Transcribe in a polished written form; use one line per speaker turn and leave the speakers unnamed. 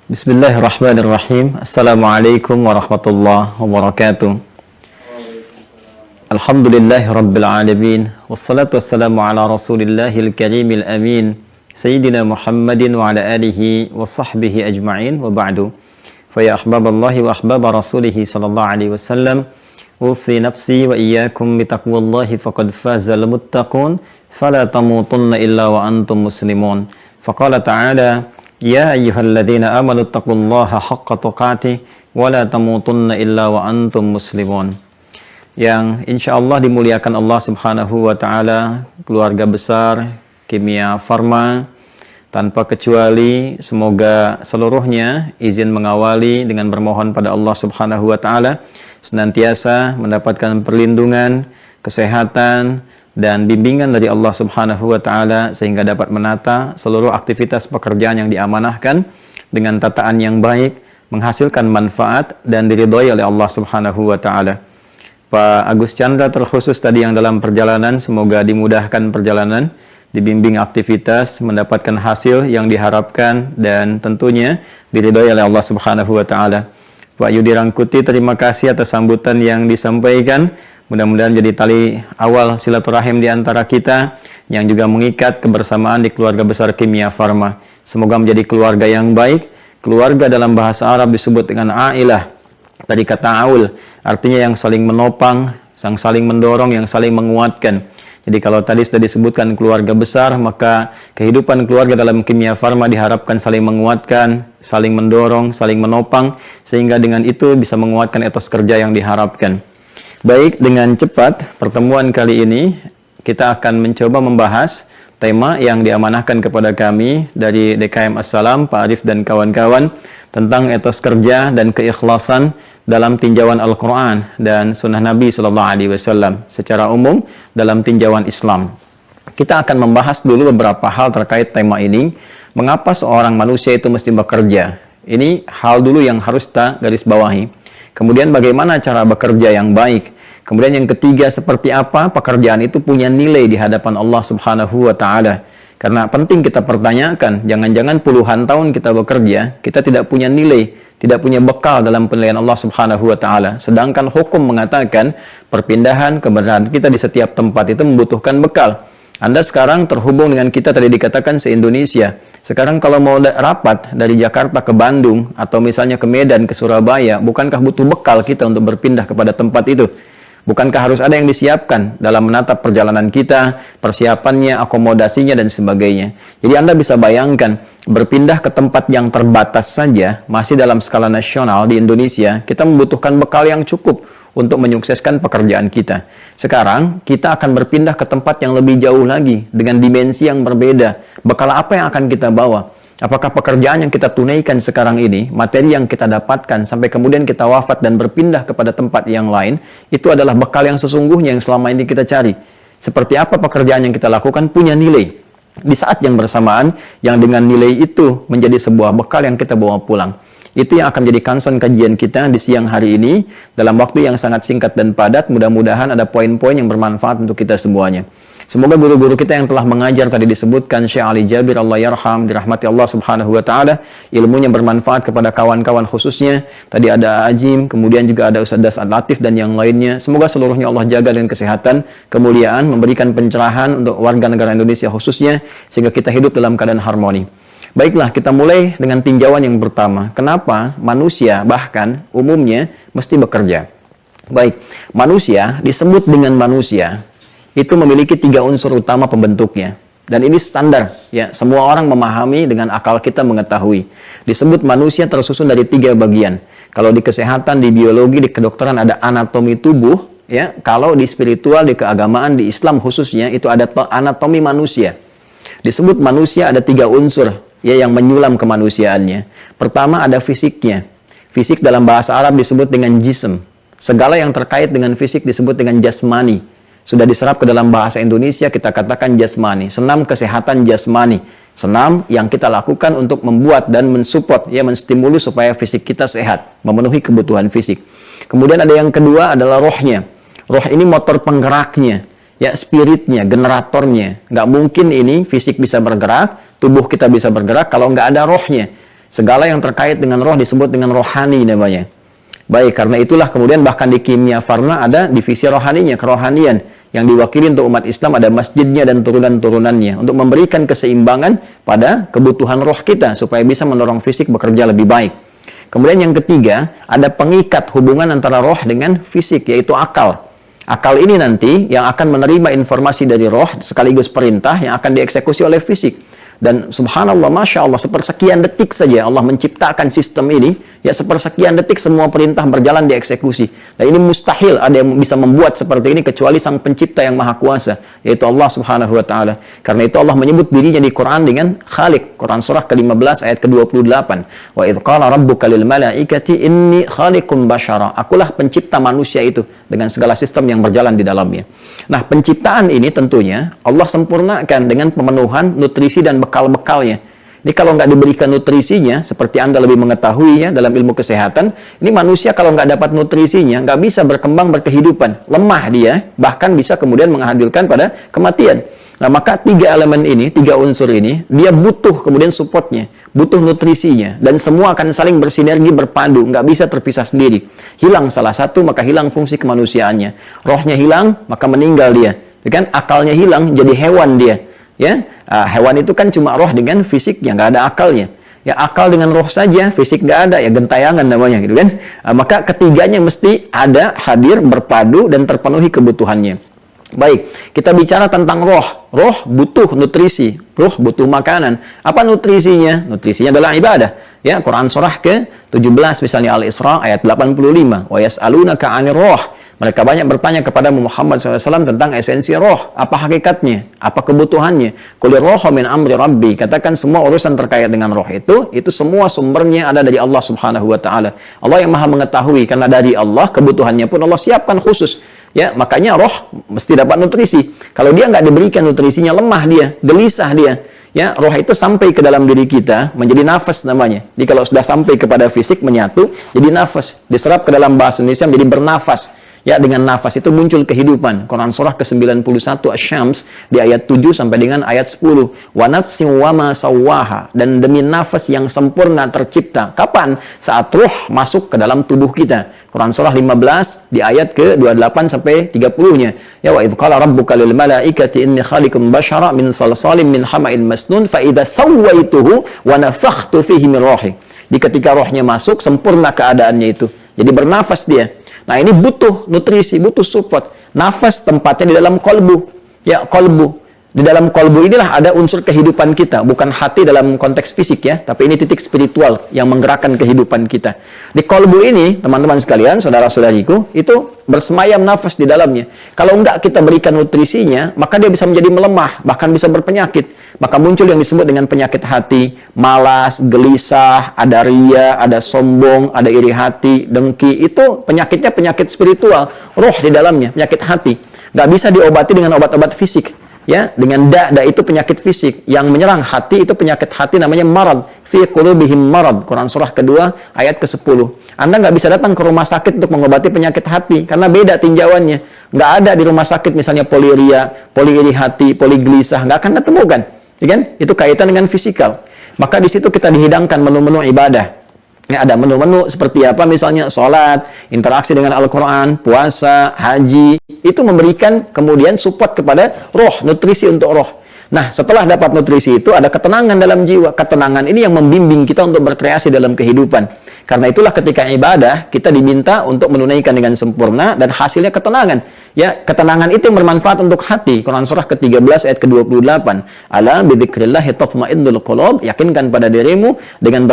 Bismillahirrahmanirrahim. Assalamualaikum warahmatullahi wabarakatuh. Alhamdulillahirabbil alamin. Wassalatu wassalamu ala Rasulillahil karimil amin. Sayyidina Muhammadin wa ala alihi wa sahbihi ajma'in wa ba'du. Fa ya ahbaballahi wa ahbaba rasulih sallallahu alaihi wasallam. Usi nafsi wa iyyakum bitaqwallahi faqad fazal muttaqun. Fala tamutunna illa wa antum muslimun. Faqala ta'ala Ya ayyuhalladzina amanu taqullaha haqqa tuqatih wa la tamutunna illa wa antum muslimun. Yang insyaallah dimuliakan Allah Subhanahu wa taala, keluarga besar Kimia Farma tanpa kecuali, semoga seluruhnya izin mengawali dengan bermohon pada Allah Subhanahu wa taala senantiasa mendapatkan perlindungan, kesehatan dan bimbingan dari Allah Subhanahu wa taala sehingga dapat menata seluruh aktivitas pekerjaan yang diamanahkan dengan tataan yang baik, menghasilkan manfaat dan diridhoi oleh Allah Subhanahu wa taala. Pak Agus Chandra terkhusus tadi yang dalam perjalanan, semoga dimudahkan perjalanan, dibimbing aktivitas, mendapatkan hasil yang diharapkan dan tentunya diridhoi oleh Allah Subhanahu wa taala. Pak Yudi Rangkuti, terima kasih atas sambutan yang disampaikan. Mudah-mudahan jadi tali awal silaturahim di antara kita yang juga mengikat kebersamaan di keluarga besar Kimia Farma. Semoga menjadi keluarga yang baik. Keluarga dalam bahasa Arab disebut dengan ailah. Dari kata aul, artinya yang saling menopang, yang saling mendorong, yang saling menguatkan. Jadi kalau tadi sudah disebutkan keluarga besar, maka kehidupan keluarga dalam Kimia Farma diharapkan saling menguatkan, saling mendorong, saling menopang, sehingga dengan itu bisa menguatkan etos kerja yang diharapkan. Baik, dengan cepat pertemuan kali ini kita akan mencoba membahas tema yang diamanahkan kepada kami dari DKM Assalam, Pak Arif dan kawan-kawan, tentang etos kerja dan keikhlasan dalam tinjauan Al-Quran dan Sunnah Nabi SAW secara umum dalam tinjauan Islam. Kita akan membahas dulu beberapa hal terkait tema ini. Mengapa seorang manusia itu mesti bekerja? Ini hal dulu yang harus kita garis bawahi. Kemudian bagaimana cara bekerja yang baik? Kemudian yang ketiga, seperti apa pekerjaan itu punya nilai di hadapan Allah Subhanahu wa taala? Karena penting kita pertanyakan, jangan-jangan puluhan tahun kita bekerja, kita tidak punya nilai, tidak punya bekal dalam penilaian Allah Subhanahu wa taala. Sedangkan hukum mengatakan perpindahan keberadaan kita di setiap tempat itu membutuhkan bekal. Anda sekarang terhubung dengan kita, tadi dikatakan se-Indonesia. Sekarang kalau mau rapat dari Jakarta ke Bandung atau misalnya ke Medan, ke Surabaya, bukankah butuh bekal kita untuk berpindah kepada tempat itu? Bukankah harus ada yang disiapkan dalam menatap perjalanan kita, persiapannya, akomodasinya, dan sebagainya? Jadi Anda bisa bayangkan, berpindah ke tempat yang terbatas saja, masih dalam skala nasional di Indonesia, kita membutuhkan bekal yang cukup untuk menyukseskan pekerjaan kita. Sekarang, kita akan berpindah ke tempat yang lebih jauh lagi, dengan dimensi yang berbeda. Bekal apa yang akan kita bawa? Apakah pekerjaan yang kita tunaikan sekarang ini, materi yang kita dapatkan sampai kemudian kita wafat dan berpindah kepada tempat yang lain, itu adalah bekal yang sesungguhnya yang selama ini kita cari. Seperti apa pekerjaan yang kita lakukan punya nilai. Di saat yang bersamaan, yang dengan nilai itu menjadi sebuah bekal yang kita bawa pulang. Itu yang akan menjadi concern kajian kita di siang hari ini, dalam waktu yang sangat singkat dan padat. Mudah-mudahan ada poin-poin yang bermanfaat untuk kita semuanya. Semoga guru-guru kita yang telah mengajar tadi disebutkan Syekh Ali Jabir Allah yarham, dirahmati Allah Subhanahu wa taala, ilmunya bermanfaat kepada kawan-kawan khususnya. Tadi ada Ajim, kemudian juga ada Ustaz Das'ad Latif dan yang lainnya. Semoga seluruhnya Allah jaga dengan kesehatan, kemuliaan, memberikan pencerahan untuk warga negara Indonesia khususnya sehingga kita hidup dalam keadaan harmoni. Baiklah, kita mulai dengan tinjauan yang pertama. Kenapa manusia bahkan umumnya mesti bekerja? Baik, manusia disebut dengan manusia itu memiliki 3 unsur utama pembentuknya. Dan ini standar, ya, semua orang memahami, dengan akal kita mengetahui. Disebut manusia tersusun dari 3 bagian. Kalau di kesehatan, di biologi, di kedokteran ada anatomi tubuh, ya. Kalau di spiritual, di keagamaan, di Islam khususnya itu ada anatomi manusia. Disebut manusia ada 3 unsur, ya, yang menyulam kemanusiaannya. Pertama ada fisiknya. Fisik dalam bahasa Arab disebut dengan jism. Segala yang terkait dengan fisik disebut dengan jasmani. Sudah diserap ke dalam bahasa Indonesia, kita katakan jasmani. Senam kesehatan jasmani. Senam yang kita lakukan untuk membuat dan mensupport, ya, menstimulus supaya fisik kita sehat, memenuhi kebutuhan fisik. Kemudian ada yang kedua adalah rohnya. Roh ini motor penggeraknya, ya, spiritnya, generatornya. Nggak mungkin ini fisik bisa bergerak, tubuh kita bisa bergerak kalau nggak ada rohnya. Segala yang terkait dengan roh disebut dengan rohani namanya. Baik, karena itulah kemudian bahkan di kimia farma ada divisi rohaninya, kerohanian, yang diwakili untuk umat Islam ada masjidnya dan turunan-turunannya untuk memberikan keseimbangan pada kebutuhan roh kita supaya bisa mendorong fisik bekerja lebih baik. Kemudian yang ketiga, ada pengikat hubungan antara roh dengan fisik, yaitu akal. Akal ini nanti yang akan menerima informasi dari roh sekaligus perintah yang akan dieksekusi oleh fisik. Dan subhanallah, masya Allah, sepersekian detik saja Allah menciptakan sistem ini, ya sepersekian detik semua perintah berjalan dieksekusi. Dan ini mustahil ada yang bisa membuat seperti ini kecuali sang pencipta yang maha kuasa, yaitu Allah subhanahu wa ta'ala. Karena itu Allah menyebut dirinya di Quran dengan Khaliq. Quran surah ke-15 ayat ke-28. Wa idh qala rabbuka lil malaikati inni khaliqun bashara. Akulah pencipta manusia itu dengan segala sistem yang berjalan di dalamnya. Nah, penciptaan ini tentunya Allah sempurnakan dengan pemenuhan nutrisi dan bekal-bekalnya. Ini kalau nggak diberikan nutrisinya, seperti Anda lebih mengetahui ya dalam ilmu kesehatan, ini manusia kalau nggak dapat nutrisinya, nggak bisa berkembang berkehidupan. Lemah dia, bahkan bisa kemudian menghadirkan pada kematian. Nah, maka tiga elemen ini, tiga unsur ini, dia butuh kemudian supportnya, butuh nutrisinya, dan semua akan saling bersinergi, berpadu, nggak bisa terpisah sendiri. Hilang salah satu, maka hilang fungsi kemanusiaannya. Rohnya hilang, maka meninggal dia. Kan akalnya hilang, jadi hewan dia. Ya, hewan itu kan cuma roh dengan fisik yang nggak ada akalnya. Ya, akal dengan roh saja, fisik nggak ada, ya gentayangan namanya, gitu kan? Maka ketiganya mesti ada, hadir, berpadu, dan terpenuhi kebutuhannya. Baik, kita bicara tentang roh. Roh butuh nutrisi, roh butuh makanan. Apa nutrisinya? Nutrisinya adalah ibadah. Ya, Quran surah ke-17 misalnya Al-Isra ayat 85. Wa yas'alunaka 'anir roh. Mereka banyak bertanya kepada Muhammad SAW tentang esensi roh. Apa hakikatnya? Apa kebutuhannya? Qulir roho min amri rabbi. Katakan semua urusan terkait dengan roh itu semua sumbernya ada dari Allah Subhanahu wa ta'ala. Allah yang maha mengetahui, karena dari Allah kebutuhannya pun Allah siapkan khusus. Ya, makanya roh mesti dapat nutrisi. Kalau dia nggak diberikan nutrisinya, lemah dia, gelisah dia. Ya, roh itu sampai ke dalam diri kita, menjadi nafas namanya. Jadi kalau sudah sampai kepada fisik, menyatu, jadi nafas. Diserap ke dalam bahasa Indonesia menjadi bernafas. Ya, dengan nafas itu muncul kehidupan. Quran surah ke-91 Asy-Syams di ayat 7 sampai dengan ayat 10. Wa nafsin wa ma sawwaha, dan demi nafas yang sempurna tercipta. Kapan? Saat ruh masuk ke dalam tubuh kita. Quran surah 15 di ayat ke-28 sampai 30-nya. Ya, wa idz qala rabbuka lil malaikati inni khaliqun bashara min salsalin min hama'in masnun fa idza sawaituhu wa nafakhtu fihi min ruhi. Di ketika rohnya masuk, sempurna keadaannya itu. Jadi bernafas dia. Nah, ini butuh nutrisi, butuh support. Nafas tempatnya di dalam kolbu. Ya, kolbu. Di dalam kolbu inilah ada unsur kehidupan kita. Bukan hati dalam konteks fisik ya. Tapi ini titik spiritual yang menggerakkan kehidupan kita. Di kolbu ini, teman-teman sekalian, saudara-saudariku, itu bersemayam nafas di dalamnya. Kalau enggak kita berikan nutrisinya, maka dia bisa menjadi melemah. Bahkan bisa berpenyakit. Maka muncul yang disebut dengan penyakit hati, malas, gelisah, ada ria, ada sombong, ada iri hati, dengki. Itu penyakitnya penyakit spiritual, roh di dalamnya, penyakit hati. Nggak bisa diobati dengan obat-obat fisik. Ya, dengan da itu penyakit fisik. Yang menyerang hati itu penyakit hati namanya marad. Fi qulubihim marad. Quran surah kedua ayat ke-10. Anda nggak bisa datang ke rumah sakit untuk mengobati penyakit hati karena beda tinjauannya. Nggak ada di rumah sakit misalnya poliria, poli iri hati, poli gelisah, nggak akan ditemukan. Ya kan? Itu kaitan dengan fisikal. Maka di situ kita dihidangkan menu-menu ibadah. Ya, ada menu-menu seperti apa misalnya sholat, interaksi dengan Al-Quran, puasa, haji. Itu memberikan kemudian support kepada roh, nutrisi untuk roh. Nah, setelah dapat nutrisi itu ada ketenangan dalam jiwa. Ketenangan ini yang membimbing kita untuk berkreasi dalam kehidupan. Karena itulah ketika ibadah, kita diminta untuk menunaikan dengan sempurna dan hasilnya ketenangan. Ya, ketenangan itu yang bermanfaat untuk hati. Quran surah ke-13 ayat ke-28. Ala bidzikrillahi tatma'innul qulub. Yakinkan pada dirimu dengan